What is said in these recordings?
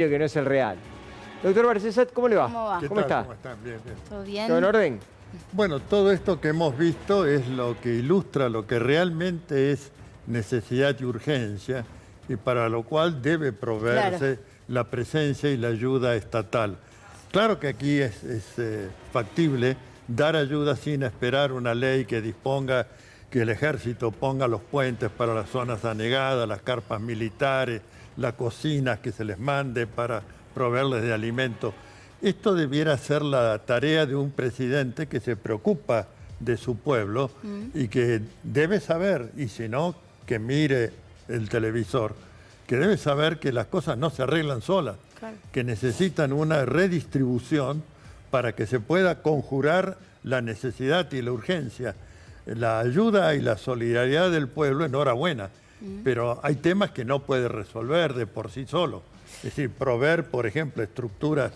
que no es el real. Doctor Barcesat, ¿cómo le va? ¿Cómo va? ¿Cómo está? ¿Cómo están? Bien, bien. ¿Todo bien? ¿Todo en orden? Bueno, todo esto que hemos visto es lo que ilustra lo que realmente es necesidad y urgencia, y para lo cual debe proveerse la presencia y la ayuda estatal. Claro que aquí es factible dar ayuda sin esperar una ley que disponga que el ejército ponga los puentes para las zonas anegadas, las carpas militares, las cocinas que se les mande para proveerles de alimento. Esto debiera ser la tarea de un presidente que se preocupa de su pueblo y que debe saber, y si no, que mire el televisor, que debe saber que las cosas no se arreglan solas, que necesitan una redistribución para que se pueda conjurar la necesidad y la urgencia. La ayuda y la solidaridad del pueblo, enhorabuena, pero hay temas que no puede resolver de por sí solo. Es decir, proveer, por ejemplo, estructuras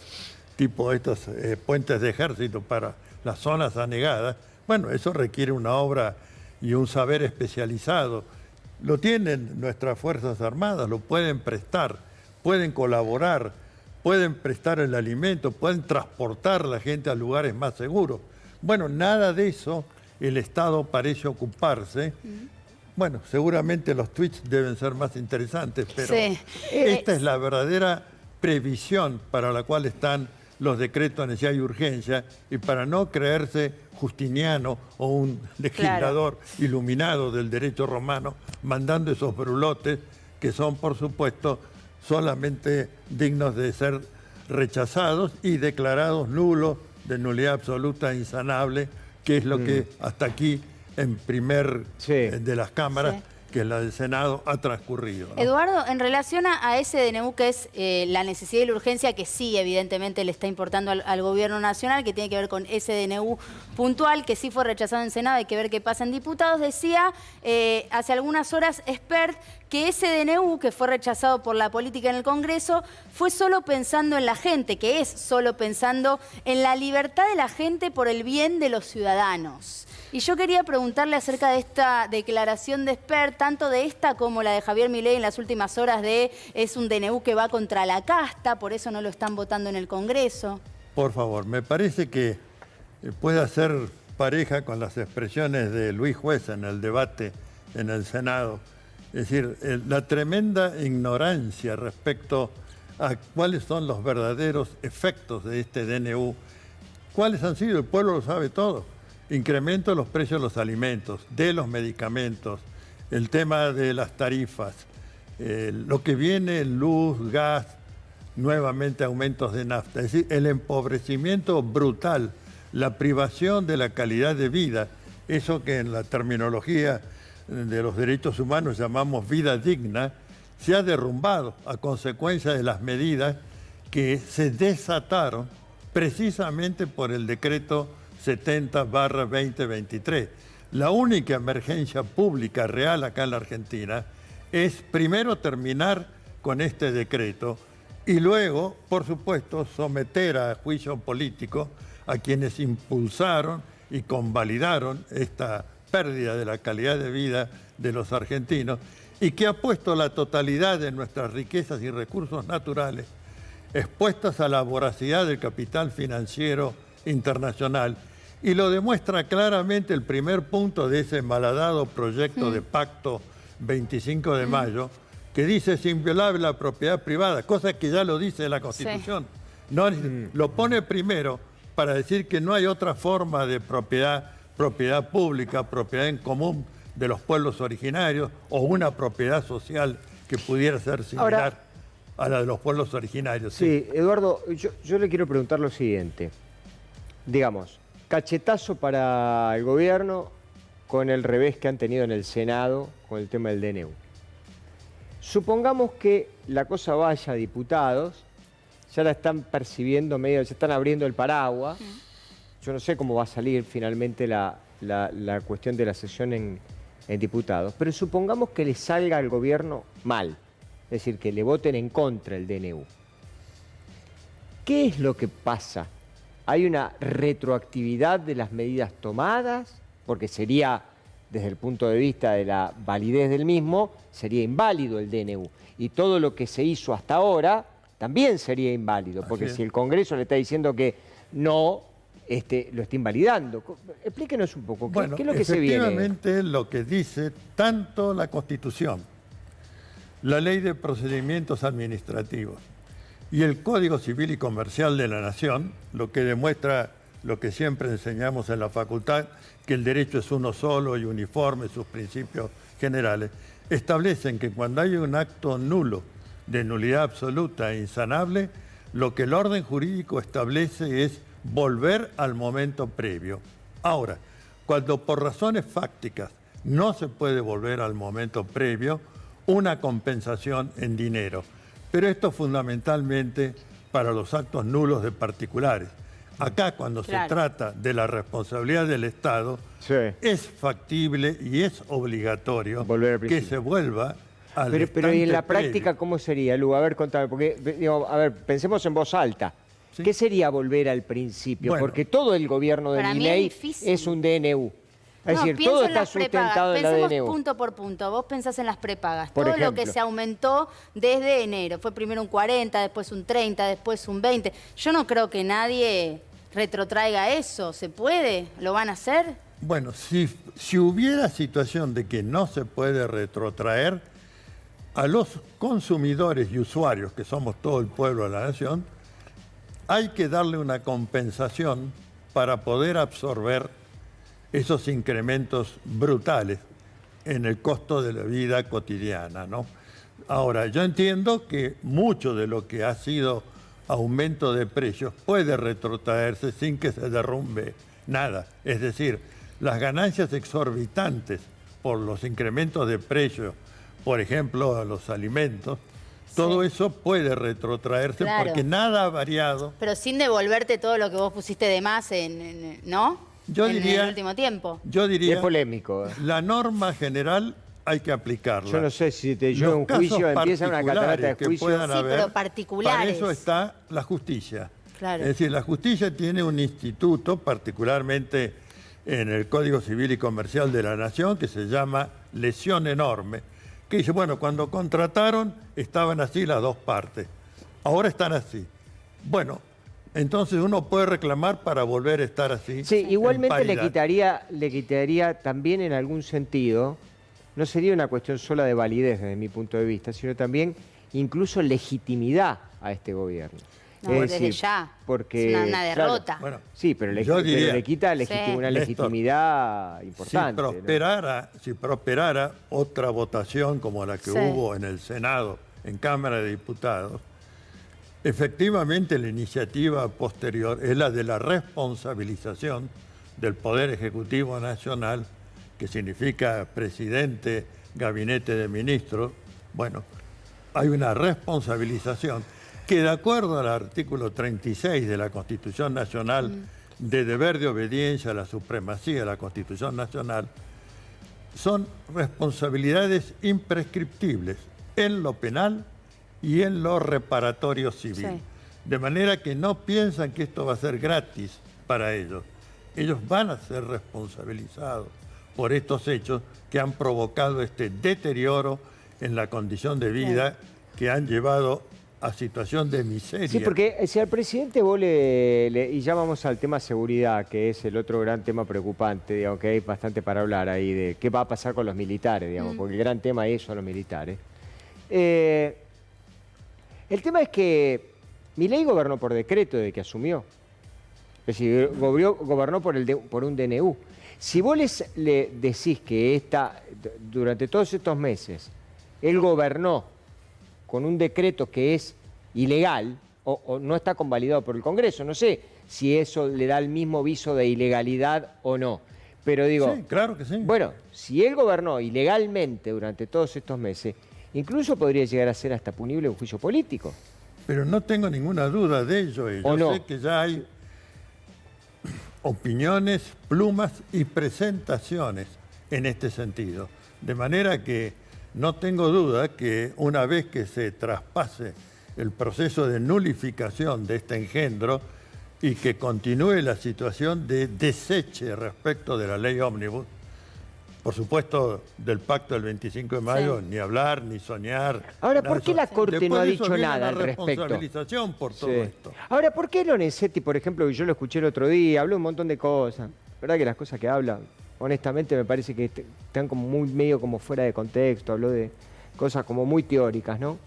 tipo estos puentes de ejército para las zonas anegadas, bueno, eso requiere una obra y un saber especializado. Lo tienen nuestras Fuerzas Armadas, lo pueden prestar, pueden colaborar, pueden prestar el alimento, pueden transportar a la gente a lugares más seguros. Bueno, nada de eso el Estado parece ocuparse. Bueno, seguramente los tweets deben ser más interesantes, pero esta es la verdadera previsión para la cual están los decretos de necesidad y urgencia, y para no creerse justiniano o un legislador iluminado del derecho romano, mandando esos brulotes que son, por supuesto, solamente dignos de ser rechazados y declarados nulos, de nulidad absoluta e insanable, que es lo que hasta aquí en primer de las cámaras, que es la del Senado, ha transcurrido, ¿no? Eduardo, en relación a ese DNU que es la necesidad y la urgencia, que sí, evidentemente le está importando al gobierno nacional, que tiene que ver con ese DNU puntual, que sí fue rechazado en Senado, hay que ver qué pasa en diputados, decía hace algunas horas Spert que ese DNU que fue rechazado por la política en el Congreso fue solo pensando en la gente, que es solo pensando en la libertad de la gente por el bien de los ciudadanos. Y yo quería preguntarle acerca de esta declaración de Spert, tanto de esta como la de Javier Milei en las últimas horas de es un DNU que va contra la casta, por eso no lo están votando en el Congreso. Por favor, me parece que puede hacer pareja con las expresiones de Luis Juez en el debate en el Senado. Es decir, la tremenda ignorancia respecto a cuáles son los verdaderos efectos de este DNU. ¿Cuáles han sido? El pueblo lo sabe todo. Incremento de los precios de los alimentos, de los medicamentos, el tema de las tarifas, lo que viene, luz, gas, nuevamente aumentos de nafta. Es decir, el empobrecimiento brutal, la privación de la calidad de vida, eso que en la terminología de los derechos humanos llamamos vida digna, se ha derrumbado a consecuencia de las medidas que se desataron precisamente por el decreto 70/2023. La única emergencia pública real acá en la Argentina es primero terminar con este decreto y luego, por supuesto, someter a juicio político a quienes impulsaron y convalidaron esta pérdida de la calidad de vida de los argentinos y que ha puesto la totalidad de nuestras riquezas y recursos naturales expuestas a la voracidad del capital financiero internacional. Y lo demuestra claramente el primer punto de ese malhadado proyecto de pacto 25 de mayo, que dice es inviolable la propiedad privada, cosa que ya lo dice la Constitución. No, lo pone primero para decir que no hay otra forma de propiedad pública, propiedad en común de los pueblos originarios o una propiedad social que pudiera ser similar a la de los pueblos originarios. Sí, Eduardo, yo le quiero preguntar lo siguiente. Digamos, cachetazo para el gobierno con el revés que han tenido en el Senado con el tema del DNU. Supongamos que la cosa vaya a diputados, ya la están percibiendo medio, ya están abriendo el paraguas. Yo no sé cómo va a salir finalmente la cuestión de la sesión en diputados, pero supongamos que le salga al gobierno mal, es decir, que le voten en contra el DNU. ¿Qué es lo que pasa? ¿Hay una retroactividad de las medidas tomadas? Porque sería, desde el punto de vista de la validez del mismo, sería inválido el DNU. Y todo lo que se hizo hasta ahora también sería inválido, porque Así es. si el Congreso le está diciendo que no, lo está invalidando. Explíquenos un poco, ¿qué es lo que se viene? Efectivamente, lo que dice tanto la Constitución, la Ley de Procedimientos Administrativos y el Código Civil y Comercial de la Nación, lo que demuestra lo que siempre enseñamos en la facultad, que el derecho es uno solo y uniforme, sus principios generales, establecen que cuando hay un acto nulo, de nulidad absoluta e insanable, lo que el orden jurídico establece es volver al momento previo. Ahora, cuando por razones fácticas no se puede volver al momento previo, una compensación en dinero. Pero esto fundamentalmente para los actos nulos de particulares. Acá, cuando se trata de la responsabilidad del Estado, Sí. es factible y es obligatorio que se vuelva al Pero ¿y en la instante previo. práctica cómo sería, Lu? A ver, contame, porque, digo, a ver, pensemos en voz alta. Sí. ¿Qué sería volver al principio? Bueno, Porque todo el gobierno de para mí Milei es difícil. es un DNU. Es decir, pienso todo en está las prepagas. sustentado en la Pensemos DNU. punto por punto. Vos pensás en las prepagas. Por Todo lo ejemplo. que se aumentó desde enero. Fue primero un 40, después un 30, después un 20. Yo no creo que nadie retrotraiga eso. ¿Se puede? ¿Lo van a hacer? Bueno, si hubiera situación de que no se puede retrotraer, a los consumidores y usuarios, que somos todo el pueblo de la nación, hay que darle una compensación para poder absorber esos incrementos brutales en el costo de la vida cotidiana, ¿no? Ahora, yo entiendo que mucho de lo que ha sido aumento de precios puede retrotraerse sin que se derrumbe nada. Es decir, las ganancias exorbitantes por los incrementos de precios, por ejemplo, a los alimentos, todo eso puede retrotraerse porque nada ha variado. Pero sin devolverte todo lo que vos pusiste de más, ¿no? Yo en diría, el último tiempo. Yo diría, Es polémico. la norma general hay que aplicarla. Yo no sé si yo Los en un juicio casos empieza una catarata de particulares que juicios. puedan Sí, haber, pero particulares. Para eso está la justicia. Claro. Es decir, la justicia tiene un instituto, particularmente en el Código Civil y Comercial de la Nación, que se llama lesión enorme, que dice, bueno, cuando contrataron estaban así las dos partes, ahora están así. Bueno, entonces uno puede reclamar para volver a estar así. Sí, igualmente en le paridad. quitaría también en algún sentido, no sería una cuestión sola de validez desde mi punto de vista, sino también incluso legitimidad a este gobierno. No, desde ya. Porque, Es una derrota. Claro, bueno, sí, pero yo diría, le quita una Néstor, legitimidad importante. Si prosperara otra votación como la que hubo en el Senado, en Cámara de Diputados, efectivamente la iniciativa posterior es la de la responsabilización del Poder Ejecutivo Nacional, que significa presidente, gabinete de ministros. Bueno, hay una responsabilización que, de acuerdo al artículo 36 de la Constitución Nacional, de deber de obediencia a la supremacía de la Constitución Nacional, son responsabilidades imprescriptibles en lo penal y en lo reparatorio civil. Sí. De manera que no piensan que esto va a ser gratis para ellos. Ellos van a ser responsabilizados por estos hechos que han provocado este deterioro en la condición de vida que han llevado a situación de miseria. Sí, porque si al presidente vos y ya vamos al tema seguridad, que es el otro gran tema preocupante, digamos, que hay bastante para hablar ahí de qué va a pasar con los militares, digamos, porque el gran tema ahí son los militares. El tema es que Milei gobernó por decreto desde que asumió. Es decir, gobernó por un DNU. Si vos le decís que durante todos estos meses él gobernó con un decreto que es ilegal o no está convalidado por el Congreso, no sé si eso le da el mismo viso de ilegalidad o no. Pero digo, sí, claro que sí. Bueno, si él gobernó ilegalmente durante todos estos meses, incluso podría llegar a ser hasta punible un juicio político. Pero no tengo ninguna duda de ello. Yo no? sé que ya hay opiniones, plumas y presentaciones en este sentido. De manera que no tengo duda que una vez que se traspase el proceso de nulificación de este engendro y que continúe la situación de deseche respecto de la ley ómnibus, Por supuesto, del pacto del 25 de mayo, ni hablar, ni soñar. Ahora, ¿por qué la Corte no ha dicho nada al responsabilización respecto? responsabilización por todo esto. Ahora, ¿por qué Lorenzetti, por ejemplo, que yo lo escuché el otro día, habló un montón de cosas? La verdad que las cosas que habla, honestamente, me parece que están como muy medio como fuera de contexto, habló de cosas como muy teóricas, ¿no?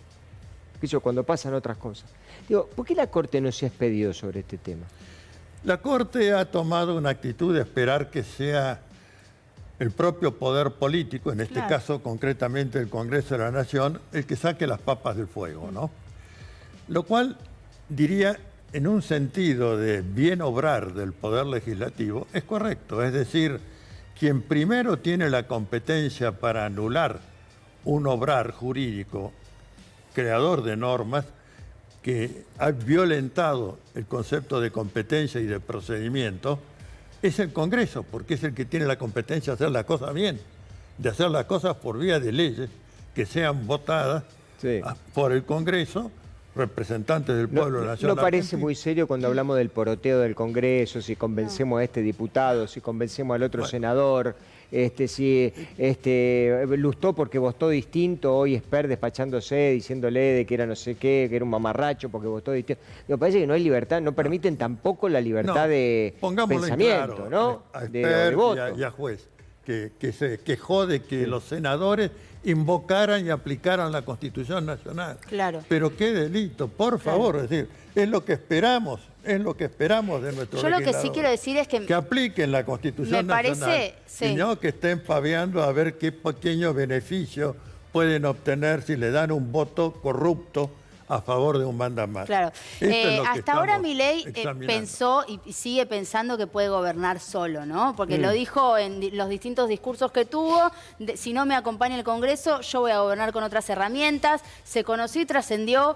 Eso cuando pasan otras cosas. Digo, ¿por qué la Corte no se ha expedido sobre este tema? La Corte ha tomado una actitud de esperar que sea el propio poder político, en este caso concretamente el Congreso de la Nación, el que saque las papas del fuego, ¿no? Lo cual, diría, en un sentido de bien obrar del Poder Legislativo, es correcto. Es decir, quien primero tiene la competencia para anular un obrar jurídico, creador de normas, que ha violentado el concepto de competencia y de procedimiento, es el Congreso, porque es el que tiene la competencia de hacer las cosas bien, de hacer las cosas por vía de leyes que sean votadas por el Congreso, representantes del pueblo nacional. ¿No parece muy serio cuando hablamos del poroteo del Congreso, si convencemos a este diputado, si convencemos al otro senador, si Lustó porque votó distinto, hoy Esper despachándose, diciéndole de que era no sé qué, que era un mamarracho porque votó distinto? Me parece que no hay libertad, no permiten tampoco la libertad de pensamiento, claro, ¿no? A de Esper voto. y a juez, que se quejó de que los senadores invocaran y aplicaran la Constitución Nacional. Claro. Pero qué delito, por favor, es decir, es lo que esperamos de nuestro Yo lo que sí quiero decir es que apliquen la Constitución Nacional y no que estén paveando a ver qué pequeño beneficio pueden obtener si le dan un voto corrupto a favor de un mandamás. Claro. Hasta ahora Milei pensó y sigue pensando que puede gobernar solo, ¿no? Porque lo dijo en los distintos discursos que tuvo, si no me acompaña el Congreso, yo voy a gobernar con otras herramientas. Se conoció y trascendió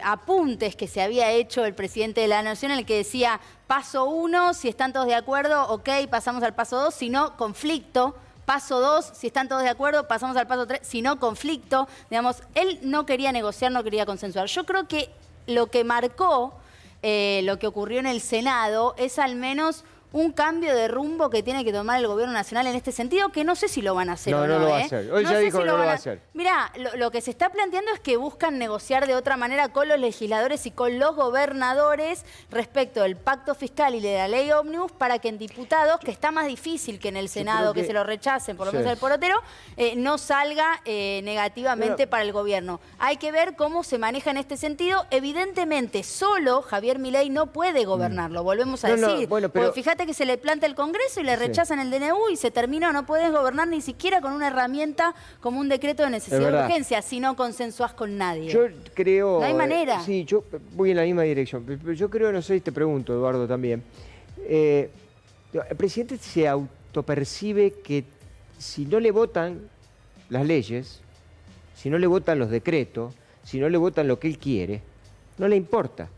apuntes que se había hecho el presidente de la Nación en el que decía, paso 1, si están todos de acuerdo, ok, pasamos al paso 2, si no, conflicto. Paso 2, si están todos de acuerdo, pasamos al paso 3, si no, conflicto. Digamos, él no quería negociar, no quería consensuar. Yo creo que lo que marcó lo que ocurrió en el Senado es al menos un cambio de rumbo que tiene que tomar el gobierno nacional en este sentido, que no sé si lo van a hacer o no. No lo va a hacer. Hoy ya dijo que no lo va a hacer. Mirá, lo que se está planteando es que buscan negociar de otra manera con los legisladores y con los gobernadores respecto del pacto fiscal y de la ley ómnibus para que en diputados, que está más difícil que en el Senado, que se lo rechacen, por lo menos el porotero, no salga negativamente para el gobierno. Hay que ver cómo se maneja en este sentido. Evidentemente, solo Javier Milei no puede gobernarlo, volvemos a decir. Porque fíjate que se le planta el Congreso y le rechazan el DNU y se terminó. No podés gobernar ni siquiera con una herramienta como un decreto de necesidad de urgencia si no consensuás con nadie. Yo creo... No hay manera. Sí, yo voy en la misma dirección. Pero yo creo, no sé si te pregunto, Eduardo, también. El presidente se autopercibe que si no le votan las leyes, si no le votan los decretos, si no le votan lo que él quiere, no le importa.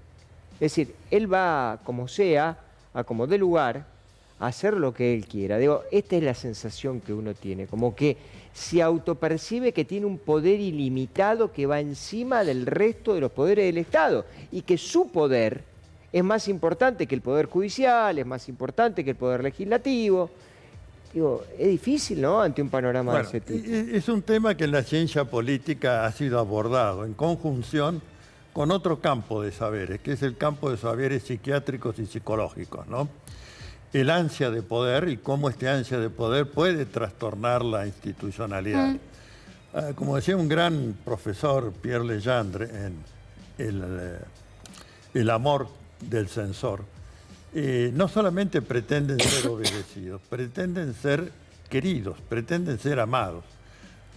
Es decir, él va, como sea, a como dé lugar, a hacer lo que él quiera. Digo, esta es la sensación que uno tiene, como que se autopercibe que tiene un poder ilimitado que va encima del resto de los poderes del Estado y que su poder es más importante que el poder judicial, es más importante que el poder legislativo. Digo, es difícil, ¿no?, ante un panorama de ese tipo. Es un tema que en la ciencia política ha sido abordado en conjunción con otro campo de saberes, que es el campo de saberes psiquiátricos y psicológicos, ¿no? El ansia de poder y cómo este ansia de poder puede trastornar la institucionalidad. Como decía un gran profesor, Pierre Legendre, en El amor del censor, no solamente pretenden ser obedecidos, pretenden ser queridos, pretenden ser amados.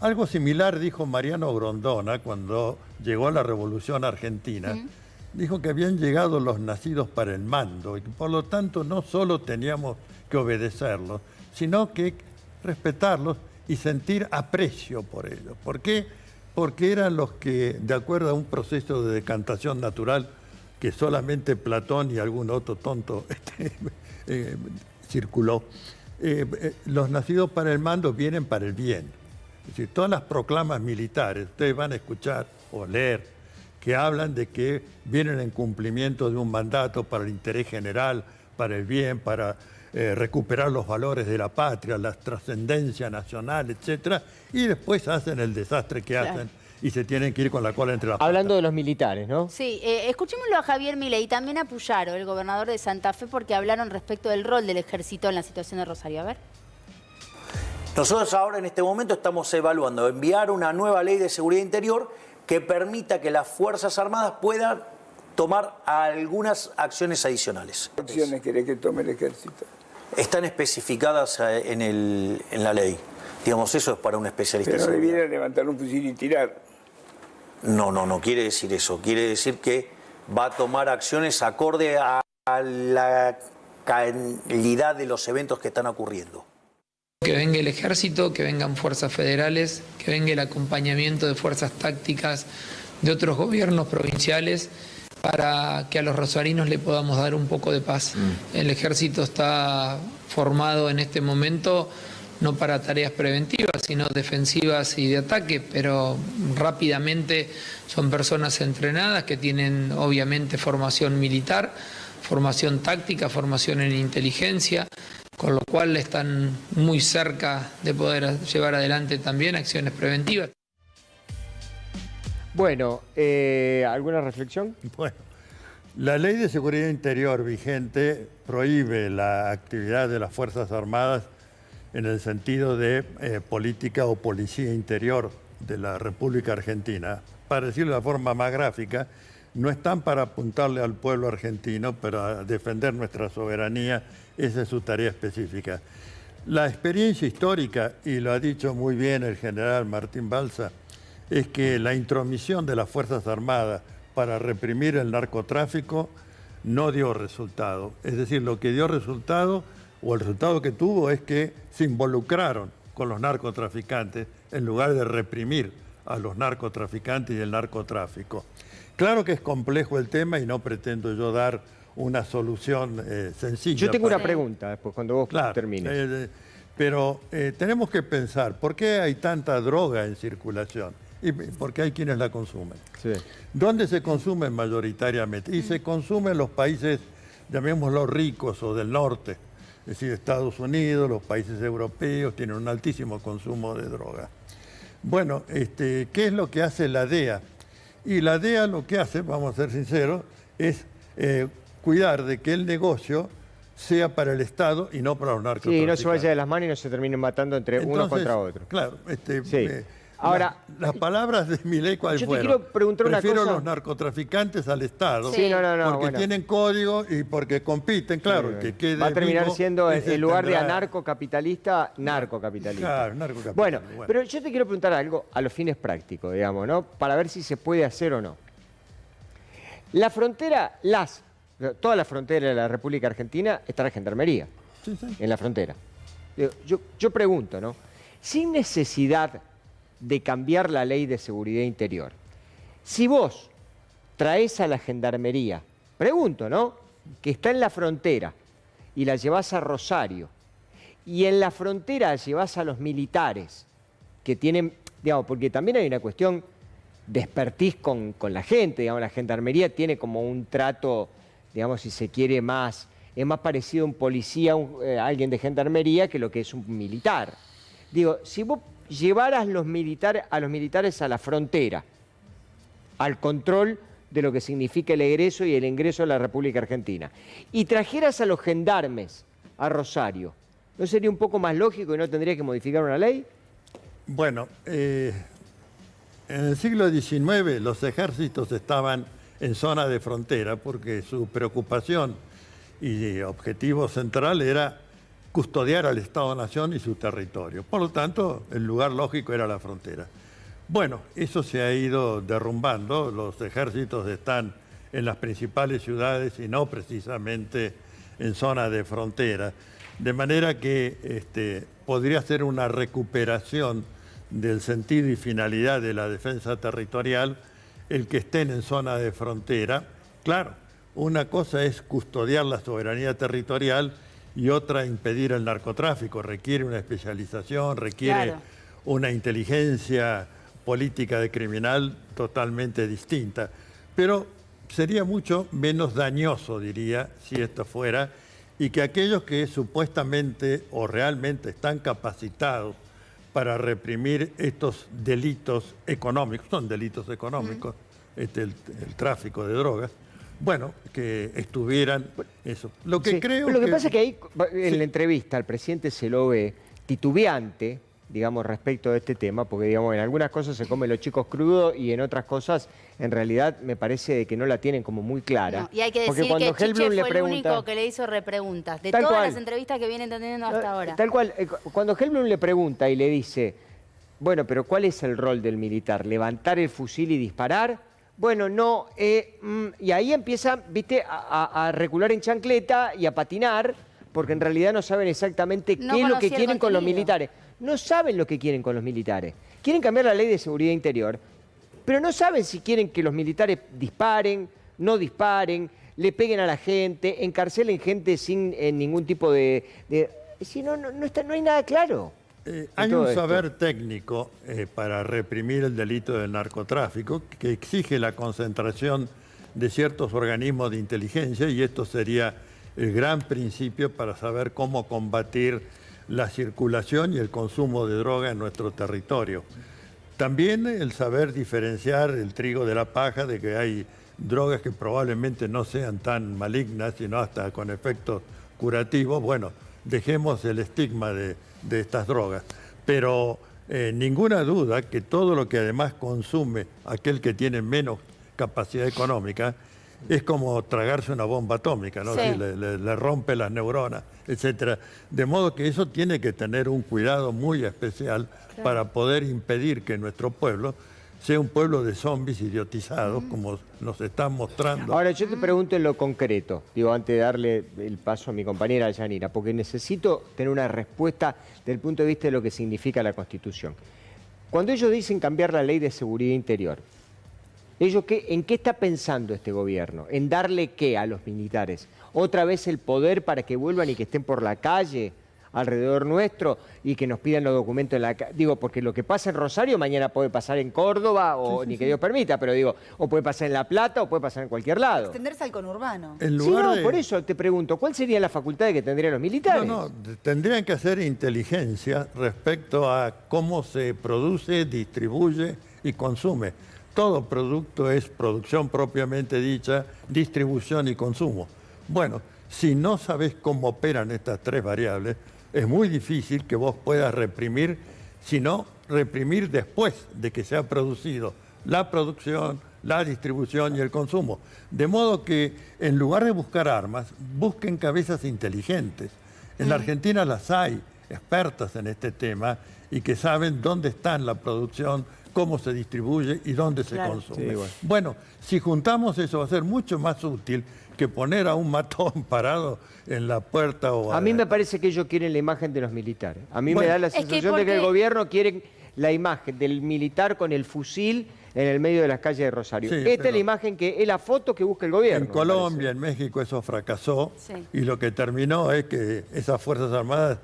Algo similar dijo Mariano Grondona cuando llegó a la Revolución Argentina. Dijo que habían llegado los nacidos para el mando y que por lo tanto no solo teníamos que obedecerlos, sino que respetarlos y sentir aprecio por ellos. ¿Por qué? Porque eran los que, de acuerdo a un proceso de decantación natural que solamente Platón y algún otro tonto circuló, los nacidos para el mando vienen para el bien. Es decir, todas las proclamas militares, ustedes van a escuchar o leer, que hablan de que vienen en cumplimiento de un mandato para el interés general, para el bien, para recuperar los valores de la patria, la trascendencia nacional, etcétera, y después hacen el desastre que hacen y se tienen que ir con la cola entre las patas. Hablando de los militares, ¿no? Sí, escuchémoslo a Javier Milei y también a Puyaro, el gobernador de Santa Fe, porque hablaron respecto del rol del ejército en la situación de Rosario. A ver. Nosotros ahora en este momento estamos evaluando enviar una nueva ley de seguridad interior que permita que las Fuerzas Armadas puedan tomar algunas acciones adicionales. ¿Qué acciones quiere que tome el ejército? Están especificadas en la ley. Digamos, eso es para un especialista. Pero no le viene a levantar un fusil y tirar. No quiere decir eso. Quiere decir que va a tomar acciones acorde a la calidad de los eventos que están ocurriendo. Que venga el ejército, que vengan fuerzas federales, que venga el acompañamiento de fuerzas tácticas de otros gobiernos provinciales para que a los rosarinos le podamos dar un poco de paz. El ejército está formado en este momento no para tareas preventivas, sino defensivas y de ataque, pero rápidamente son personas entrenadas que tienen obviamente formación militar, formación táctica, formación en inteligencia, con lo cual están muy cerca de poder llevar adelante también acciones preventivas. Bueno, ¿alguna reflexión? Bueno, la Ley de Seguridad Interior vigente prohíbe la actividad de las Fuerzas Armadas en el sentido de política o policía interior de la República Argentina. Para decirlo de la forma más gráfica, no están para apuntarle al pueblo argentino, pero a defender nuestra soberanía, esa es su tarea específica. La experiencia histórica, y lo ha dicho muy bien el general Martín Balsa, es que la intromisión de las Fuerzas Armadas para reprimir el narcotráfico no dio resultado. Es decir, lo que dio resultado, o el resultado que tuvo, es que se involucraron con los narcotraficantes en lugar de reprimir a los narcotraficantes y el narcotráfico. Claro que es complejo el tema y no pretendo yo dar una solución sencilla. Yo tengo una pregunta después, cuando vos termines. Pero tenemos que pensar, ¿por qué hay tanta droga en circulación? Y porque hay quienes la consumen. Sí. ¿Dónde se consume mayoritariamente? Y se consume en los países, llamémoslos ricos o del norte. Es decir, Estados Unidos, los países europeos tienen un altísimo consumo de droga. Bueno, ¿qué es lo que hace la DEA? Y la DEA lo que hace, vamos a ser sinceros, es cuidar de que el negocio sea para el Estado y no para los narcotraficantes. Sí, no se vaya de las manos y no se terminen matando entre uno contra otro. Claro. Sí. Ahora, las palabras de Milei, ¿cuáles fueron? Yo te quiero preguntar una cosa. Prefiero los narcotraficantes al Estado. Sí, porque tienen código y porque compiten, claro. Que quede va a terminar vivo, siendo, en lugar de anarcocapitalista, narcocapitalista. Claro, narcocapitalista. Bueno, pero yo te quiero preguntar algo a los fines prácticos, digamos, ¿no? Para ver si se puede hacer o no. La frontera, toda la frontera de la República Argentina está la gendarmería. Sí. En la frontera. Yo pregunto, ¿no? Sin necesidad de cambiar la ley de seguridad interior. Si vos traes a la gendarmería, pregunto, ¿no? Que está en la frontera y la llevás a Rosario, y en la frontera llevás a los militares que tienen, digamos, porque también hay una cuestión de expertise con la gente, digamos, la gendarmería tiene como un trato, digamos, si se quiere es más parecido a un policía, alguien de gendarmería, que lo que es un militar. Digo, si vos llevaras a los militares a la frontera, al control de lo que significa el egreso y el ingreso a la República Argentina, y trajeras a los gendarmes a Rosario, ¿no sería un poco más lógico y no tendría que modificar una ley? Bueno, en el siglo XIX los ejércitos estaban en zona de frontera porque su preocupación y objetivo central era custodiar al Estado-Nación y su territorio. Por lo tanto, el lugar lógico era la frontera. Bueno, eso se ha ido derrumbando. Los ejércitos están en las principales ciudades y no precisamente en zona de frontera. De manera que podría ser una recuperación del sentido y finalidad de la defensa territorial el que estén en zona de frontera. Claro, una cosa es custodiar la soberanía territorial y otra impedir el narcotráfico. Requiere una especialización, requiere una inteligencia política de criminal totalmente distinta. Pero sería mucho menos dañoso, diría, si esto fuera, y que aquellos que supuestamente o realmente están capacitados para reprimir estos delitos económicos, son delitos económicos, el tráfico de drogas, bueno, que estuvieran eso. Lo que creo lo que pasa es que ahí, en la entrevista, al presidente se lo ve titubeante, digamos, respecto de este tema, porque, digamos, en algunas cosas se comen los chicos crudos y en otras cosas, en realidad, me parece que no la tienen como muy clara. No, y hay que porque decir cuando que Chiche Helblum fue el único que le hizo repreguntas, de Tal todas cual. las entrevistas que vienen teniendo hasta ahora. Tal cual, cuando Helblum le pregunta y le dice, bueno, pero ¿cuál es el rol del militar? ¿Levantar el fusil y disparar? Bueno, no, y ahí empiezan, viste, a recular en chancleta y a patinar, porque en realidad no saben exactamente No qué es lo que conocía el quieren con los contenido. militares. No saben lo que quieren con los militares. Quieren cambiar la ley de seguridad interior, pero no saben si quieren que los militares disparen, no disparen, le peguen a la gente, encarcelen gente sin ningún tipo de... Si no hay nada claro. Hay un saber técnico para reprimir el delito del narcotráfico que exige la concentración de ciertos organismos de inteligencia, y esto sería el gran principio para saber cómo combatir la circulación y el consumo de droga en nuestro territorio. También el saber diferenciar el trigo de la paja, de que hay drogas que probablemente no sean tan malignas, sino hasta con efectos curativos. Bueno, dejemos el estigma de estas drogas. Pero ninguna duda que todo lo que además consume aquel que tiene menos capacidad económica es como tragarse una bomba atómica, ¿no? Sí. Sí, le rompe las neuronas, etcétera. De modo que eso tiene que tener un cuidado muy especial para poder impedir que nuestro pueblo sea un pueblo de zombies idiotizados, como nos están mostrando. Ahora, yo te pregunto en lo concreto, digo, antes de darle el paso a mi compañera Yanira, porque necesito tener una respuesta desde el punto de vista de lo que significa la Constitución. Cuando ellos dicen cambiar la ley de seguridad interior, ¿en qué está pensando este gobierno? ¿En darle qué a los militares? ¿Otra vez el poder para que vuelvan y que estén por la calle alrededor nuestro y que nos pidan los documentos en la calle? Digo, porque lo que pasa en Rosario mañana puede pasar en Córdoba, o ni que Dios permita, pero digo, o puede pasar en La Plata o puede pasar en cualquier lado. Extenderse al conurbano. En Sí, lugar no, de- por eso te pregunto, ¿cuál sería la facultad que tendrían los militares? No, tendrían que hacer inteligencia respecto a cómo se produce, distribuye y consume. Todo producto es producción propiamente dicha, distribución y consumo. Bueno, si no sabes cómo operan estas tres variables, es muy difícil que vos puedas reprimir, sino reprimir después de que se ha producido la producción, la distribución y el consumo. De modo que en lugar de buscar armas, busquen cabezas inteligentes. En la Argentina las hay, expertas en este tema, y que saben dónde está la producción, cómo se distribuye y dónde se consume. Sí, Bueno, si juntamos eso va a ser mucho más útil que poner a un matón parado en la puerta o... A mí me parece que ellos quieren la imagen de los militares. A mí Bueno, me da la es que sensación de que el porque- gobierno quiere la imagen del militar con el fusil en el medio de las calles de Rosario. Sí, Esta es pero- la imagen que es la foto que busca el gobierno. En me Colombia, en México eso fracasó, Sí. y lo que terminó es que esas Fuerzas Armadas,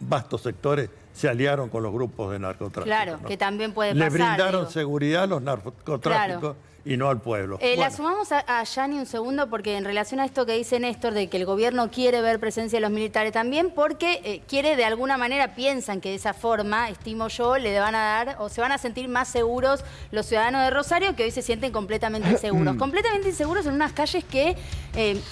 vastos sectores, se aliaron con los grupos de narcotráfico. Claro, ¿no? que también puede Le pasar. brindaron digo. seguridad a los narcotráficos y no al pueblo. La Bueno, sumamos a Yani un segundo porque en relación a esto que dice Néstor de que el gobierno quiere ver presencia de los militares también porque quiere de alguna manera, piensan que de esa forma, estimo yo, le van a dar o se van a sentir más seguros los ciudadanos de Rosario que hoy se sienten completamente inseguros. Completamente inseguros en unas calles que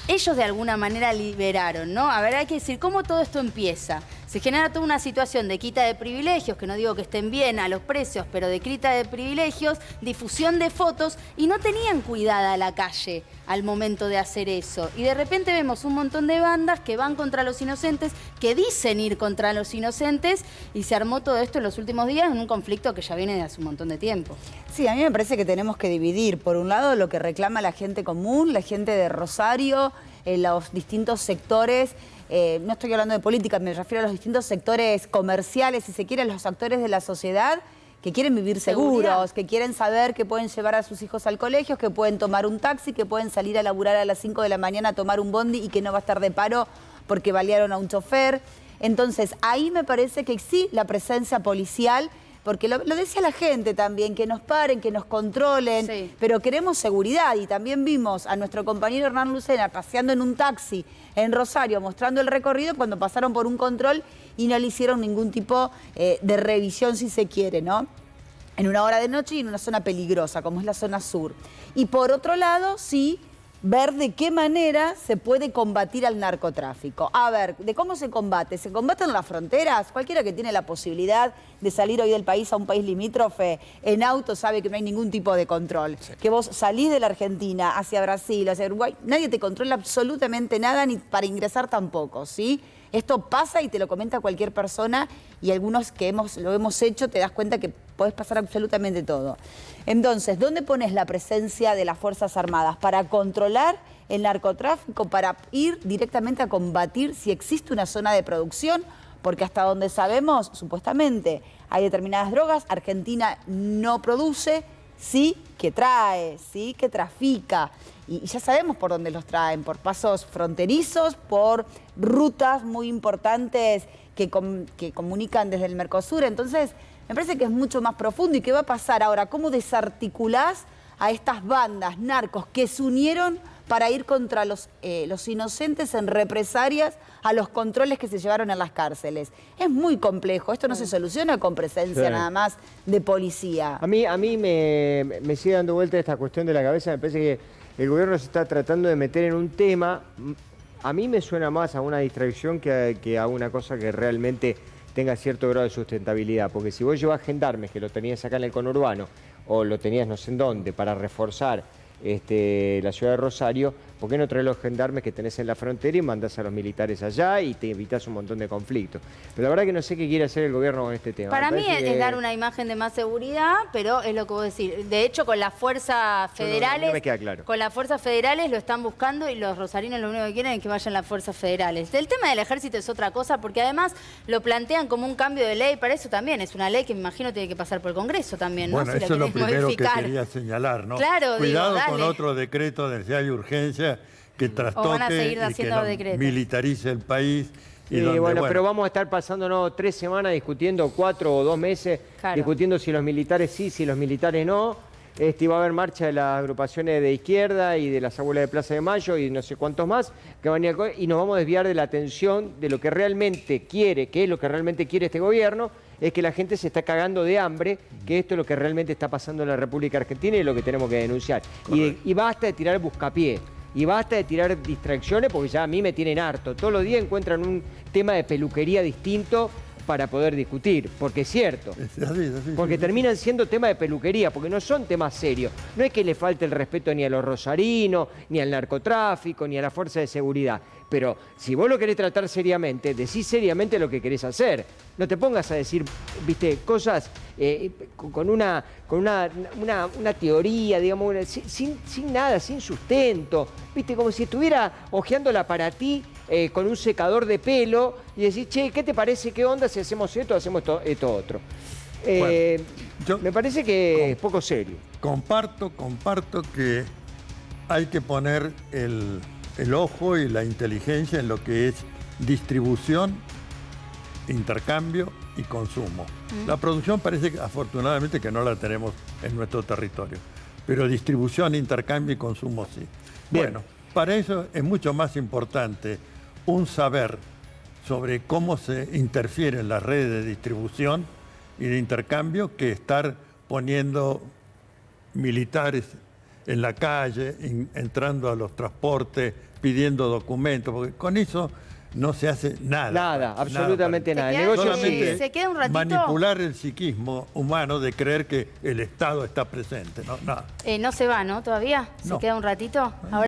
ellos de alguna manera liberaron, ¿no? A ver, hay que decir cómo todo esto empieza. Se genera toda una situación de quita de privilegios, que no digo que estén bien a los precios, pero de quita de privilegios, difusión de fotos, y no tenían cuidada la calle al momento de hacer eso. Y de repente vemos un montón de bandas que van contra los inocentes, que dicen ir contra los inocentes, y se armó todo esto en los últimos días en un conflicto que ya viene de hace un montón de tiempo. Sí, a mí me parece que tenemos que dividir, por un lado, lo que reclama la gente común, la gente de Rosario, los distintos sectores. No estoy hablando de política, me refiero a los distintos sectores comerciales, si se quiere, los actores de la sociedad que quieren vivir Seguridad. seguros, que quieren saber que pueden llevar a sus hijos al colegio, que pueden tomar un taxi, que pueden salir a laburar a las 5 de la mañana a tomar un bondi y que no va a estar de paro porque balearon a un chofer. Entonces, ahí me parece que sí, la presencia policial porque lo decía la gente también, que nos paren, que nos controlen, Sí. pero queremos seguridad. Y también vimos a nuestro compañero Hernán Lucena paseando en un taxi en Rosario, mostrando el recorrido cuando pasaron por un control y no le hicieron ningún tipo de revisión, si se quiere, ¿no? En una hora de noche y en una zona peligrosa, como es la zona sur. Y por otro lado, sí, ver de qué manera se puede combatir al narcotráfico. A ver, ¿de cómo se combate? ¿Se combate en las fronteras? Cualquiera que tiene la posibilidad de salir hoy del país a un país limítrofe en auto sabe que no hay ningún tipo de control. Sí. Que vos salís de la Argentina hacia Brasil, hacia Uruguay, nadie te controla absolutamente nada, ni para ingresar tampoco, ¿sí? Esto pasa y te lo comenta cualquier persona y algunos que lo hemos hecho te das cuenta que podés pasar absolutamente todo. Entonces, ¿dónde pones la presencia de las Fuerzas Armadas? Para controlar el narcotráfico, para ir directamente a combatir si existe una zona de producción, porque hasta donde sabemos, supuestamente, hay determinadas drogas, Argentina no produce, sí que trae, sí que trafica. Y ya sabemos por dónde los traen, por pasos fronterizos, por rutas muy importantes que comunican desde el Mercosur. Entonces, me parece que es mucho más profundo. ¿Y qué va a pasar ahora? ¿Cómo desarticulás a estas bandas narcos que se unieron para ir contra los inocentes en represalias a los controles que se llevaron en las cárceles? Es muy complejo. Esto no se soluciona con presencia nada más de policía. A mí me sigue dando vuelta esta cuestión de la cabeza. Me parece que el gobierno se está tratando de meter en un tema. A mí me suena más a una distracción que a una cosa que realmente tenga cierto grado de sustentabilidad. Porque si vos llevas gendarmes, que lo tenías acá en el conurbano, o lo tenías no sé en dónde, para reforzar la ciudad de Rosario, ¿por qué no traes los gendarmes que tenés en la frontera y mandás a los militares allá y te evitas un montón de conflictos? Pero la verdad que no sé qué quiere hacer el gobierno con este tema. Para mí es dar una imagen de más seguridad, pero es lo que vos decís. De hecho, con las fuerzas federales, no me queda claro. Con las fuerzas federales lo están buscando y los rosarinos lo único que quieren es que vayan las fuerzas federales. El tema del ejército es otra cosa, porque además lo plantean como un cambio de ley. Para eso también es una ley que me imagino tiene que pasar por el Congreso también, ¿no? Bueno, Si eso es lo primero modificar. que quería señalar, ¿no? Claro, cuidado digo, con otro decreto de necesidad y urgencia que trastoque y que no militarice el país. Y bueno, pero vamos a estar pasándonos 3 semanas discutiendo, 4 o 2 meses, discutiendo si los militares sí, si los militares no. Va a haber marcha de las agrupaciones de izquierda y de las abuelas de Plaza de Mayo y no sé cuántos más, que van a ir y nos vamos a desviar de la atención de lo que realmente quiere, que es lo que realmente quiere este gobierno, es que la gente se está cagando de hambre, que esto es lo que realmente está pasando en la República Argentina y lo que tenemos que denunciar. Y basta de tirar buscapié. Y basta de tirar distracciones porque ya a mí me tienen harto. Todos los días encuentran un tema de peluquería distinto para poder discutir, porque es cierto. Es así, porque terminan siendo temas de peluquería, porque no son temas serios. No es que le falte el respeto ni a los rosarinos, ni al narcotráfico, ni a la fuerza de seguridad. Pero si vos lo querés tratar seriamente, decís seriamente lo que querés hacer. No te pongas a decir, viste, cosas con una teoría, digamos, sin nada, sin sustento. Viste, como si estuviera hojeándola para ti con un secador de pelo y decís, che, ¿qué te parece? ¿Qué onda si hacemos esto o hacemos esto otro? Me parece que es poco serio. Comparto que hay que poner el ojo y la inteligencia en lo que es distribución, intercambio y consumo. La producción parece que afortunadamente que no la tenemos en nuestro territorio, pero distribución, intercambio y consumo sí. Bien. Bueno, para eso es mucho más importante un saber sobre cómo se interfieren las redes de distribución y de intercambio que estar poniendo militares en la calle, entrando a los transportes, pidiendo documentos, porque con eso no se hace nada. Nada, absolutamente nada. El negocio se queda un ratito. Manipular el psiquismo humano de creer que el Estado está presente. No, nada. No se va, ¿no? ¿Todavía? ¿Se queda un ratito? Ahora